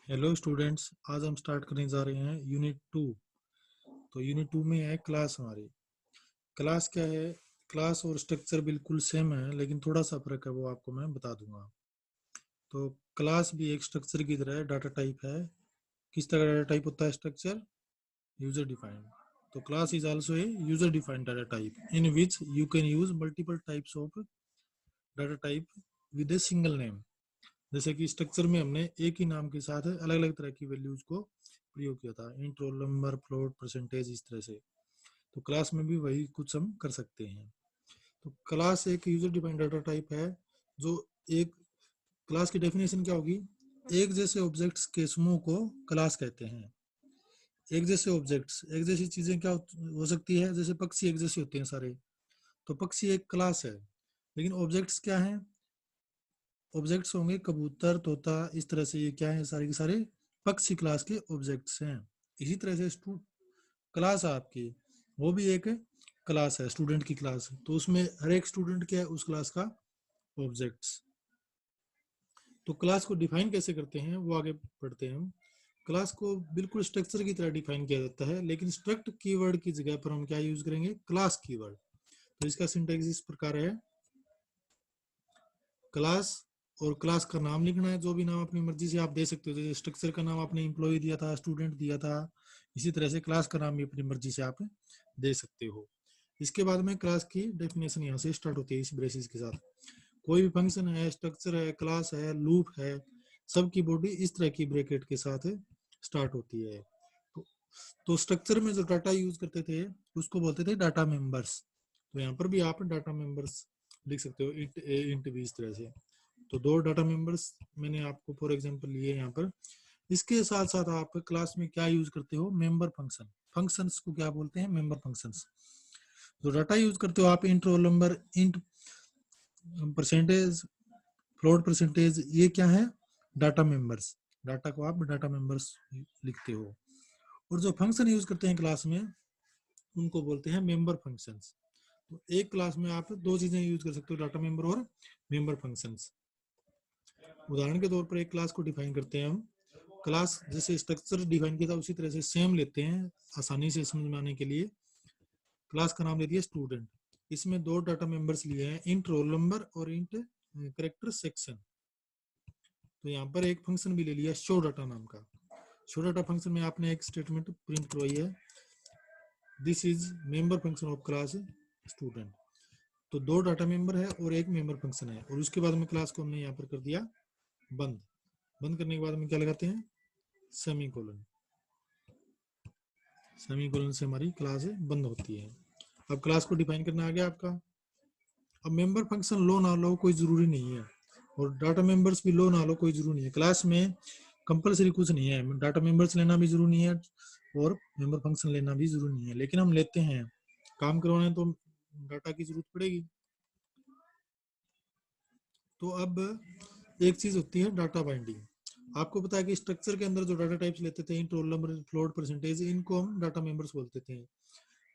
Hello students, आज हम start करने जा रहे हैं यूनिट 2। तो यूनिट 2 में है क्लास। हमारी क्लास क्या है? क्लास और स्ट्रक्चर बिल्कुल सेम है, लेकिन थोड़ा सा फर्क है, वो आपको मैं बता दूंगा। तो क्लास भी एक स्ट्रक्चर की तरह डाटा टाइप है। किस तरह डाटा टाइप होता है स्ट्रक्चर? User defined. तो class is also a user defined data type in which you can use multiple types of data type with a single name. जैसे कि स्ट्रक्चर में हमने एक ही नाम के साथ अलग अलग तरह की वैल्यूज को प्रयोग किया था, int, roll number, float, percentage, इस तरह से। तो क्लास में भी वही कुछ हम कर सकते हैं। तो क्लास एक यूजर डिफाइंड डाटा टाइप है। जो एक क्लास की डेफिनेशन क्या होगी? एक जैसे ऑब्जेक्ट्स के समूह को क्लास कहते हैं। एक जैसे ऑब्जेक्ट्स, एक जैसी चीजें क्या हो सकती है? जैसे पक्षी एक जैसे होते हैं सारे, तो पक्षी एक क्लास है। लेकिन ऑब्जेक्ट्स क्या हैं? ऑब्जेक्ट्स होंगे कबूतर, तोता, इस तरह से। ये क्या है? सारे के सारे पक्षी क्लास के ऑब्जेक्ट्स हैं। इसी तरह से क्लास आपकी वो भी एक क्लास है, स्टूडेंट की क्लास। तो उसमें हर एक स्टूडेंट क्या है? उस क्लास का ऑब्जेक्ट्स। तो क्लास को डिफाइन कैसे करते हैं वो आगे पढ़ते हैं हम। क्लास को बिल्कुल स्ट्रक्चर की तरह डिफाइन किया जाता है, लेकिन स्ट्रक्ट कीवर्ड की जगह पर हम क्या यूज करेंगे? Class keyword. तो इसका सिंटैक्स इस प्रकार है। क्लास और क्लास का नाम लिखना है, जो भी नाम अपनी मर्जी से आप दे सकते हो। जैसे स्ट्रक्चर का नाम आपने एम्प्लॉय दिया था, स्टूडेंट दिया था, इसी तरह से क्लास का नाम भी अपनी मर्जी से आप दे सकते हो। इसके बाद में क्लास की डेफिनेशन यहाँ से स्टार्ट होती है इस ब्रेसेस के साथ। कोई भी फंक्शन है, स्ट्रक्चर है, क्लास है, लूप है, सबकी बॉडी इस तरह की ब्रैकेट के साथ स्टार्ट होती है। तो स्ट्रक्चर में जो डाटा यूज करते थे उसको बोलते थे डाटा मेंबर्स। तो यहाँ पर भी आप डाटा मेंबर्स लिख सकते हो, इंट ए इंट बी, इस तरह से। तो दो डाटा मेंबर्स मैंने आपको फॉर एग्जांपल लिए यहाँ पर। इसके साथ साथ आप क्लास में क्या यूज करते हो? Member function. फंक्शंस को क्या बोलते हैं? Member functions. जो डाटा यूज करते हो आप, int, roll number, int, percentage, float, percentage, ये क्या है? Data members. डाटा को आप डाटा मेंबर्स लिखते हो। और जो फंक्शन यूज करते हैं क्लास में उनको बोलते हैं मेंबर फंक्शंस। तो एक क्लास में आप दो चीजें यूज कर सकते हो, डाटा मेंबर और मेंबर फंक्शंस। उदाहरण के तौर पर एक क्लास को डिफाइन करते हैं हम। क्लास जैसे स्ट्रक्चर डिफाइन किया था उसी तरह से सेम लेते हैं आसानी से समझ में आने के लिए। क्लास का नाम ले दिया स्टूडेंट। इसमें दो डाटा मेंबर्स लिए हैं, इंट रोल नंबर और इंट करेक्टर सेक्शन। तो यहाँ पर एक फंक्शन भी ले लिया शो डाटा नाम का। शो डाटा फंक्शन में आपने एक स्टेटमेंट प्रिंट करवाई है, this is member function of class student. तो दो डाटा मेंबर है और एक मेंबर फंक्शन है, और उसके बाद में क्लास को हमने यहाँ पर कर दिया बंद। बंद करने के बाद में क्या लगाते हैं? Semi colon. सेमी कोलन से हमारी क्लास बंद होती है। अब क्लास को डिफाइन करना आ गया आपका। अब मेंबर फंक्शन लो ना लो कोई जरूरी नहीं है, और डाटा मेंबर्स भी लो ना लो कोई जरूरी नहीं है। क्लास में कंपलसरी कुछ नहीं है, डाटा मेंबर्स लेना भी जरूरी नहीं है और मेंबर फंक्शन लेना भी जरूरी नहीं है, लेकिन हम लेते हैं। काम करवाने तो डाटा की जरूरत पड़ेगी। तो अब एक चीज होती है डाटा बाइंडिंग। आपको पता है कि स्ट्रक्चर के अंदर जो डाटा टाइप्स लेते थे, int, roll number, float, percentage, इनको हम डाटा मेंबर्स बोलते थे,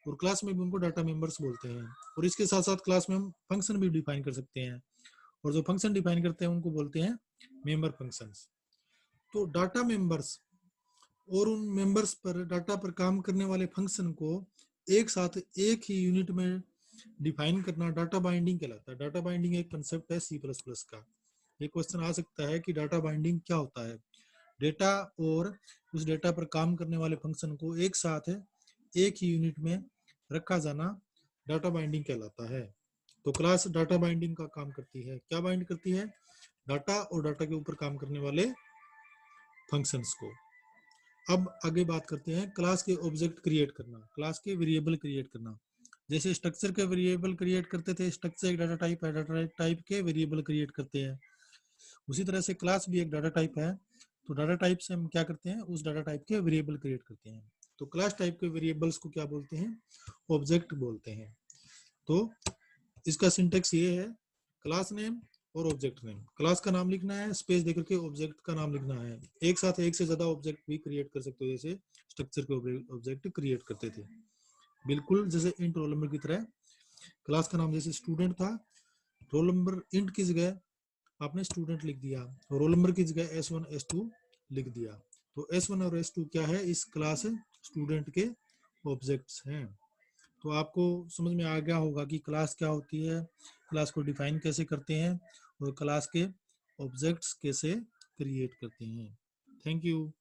और क्लास में भी उनको डाटा मेंबर्स बोलते हैं। और इसके साथ साथ क्लास में हम फंक्शन भी डिफाइन कर सकते हैं, और जो फंक्शन डिफाइन करते हैं उनको बोलते हैं मेंबर फंक्शंस। तो डाटा मेंबर्स और उन मेंबर्स पर डाटा पर काम करने वाले फंक्शन को एक साथ एक ही यूनिट में डिफाइन करना डाटा बाइंडिंग कहलाता है। डाटा बाइंडिंग एक कंसेप्ट है C++ का। ये क्वेश्चन आ सकता है कि डाटा बाइंडिंग क्या होता है? डेटा और उस डेटा पर काम करने वाले फंक्शन को एक साथ एक ही यूनिट में रखा जाना डाटा बाइंडिंग कहलाता है। तो क्लास डाटा बाइंडिंग का काम करती है। क्या बाइंड करती है? डाटा और डाटा के ऊपर काम करने वाले फंक्शंस को। अब आगे बात करते हैं क्लास के ऑब्जेक्ट क्रिएट करना, क्लास के वेरिएबल क्रिएट करना। जैसे स्ट्रक्चर के वेरिएबल क्रिएट करते थे, स्ट्रक्चर एक डाटा टाइप है, डाटा टाइप के वेरिएबल क्रिएट करते हैं। उसी तरह से क्लास भी एक डाटा टाइप है, तो डाटा टाइप से हम क्या करते हैं? उस डाटा टाइप के वेरिएबल क्रिएट करते हैं। तो क्लास टाइप के वेरिएबल्स को क्या बोलते हैं? ऑब्जेक्ट बोलते हैं। तो इसका सिंटेक्स ये है, क्लास नेम और ऑब्जेक्ट नेम। क्लास का नाम लिखना है, स्पेस देकर के ऑब्जेक्ट का नाम लिखना है। एक साथ एक से ज्यादा ऑब्जेक्ट भी क्रिएट कर सकते हो, जैसे स्ट्रक्चर के ऑब्जेक्ट क्रिएट करते थे, बिल्कुल जैसे इंट, रोल नंबर की तरह। क्लास का नाम जैसे स्टूडेंट था, रोल नंबर इंट की जगह आपने स्टूडेंट लिख दिया, रोल नंबर की जगह S1 S2 लिख दिया। तो S1 और S2 क्या है, इस क्लास स्टूडेंट के ऑब्जेक्ट्स हैं। तो आपको समझ में आ गया होगा कि क्लास क्या होती है, क्लास को डिफाइन कैसे करते हैं और क्लास के ऑब्जेक्ट्स कैसे क्रिएट करते हैं। Thank you.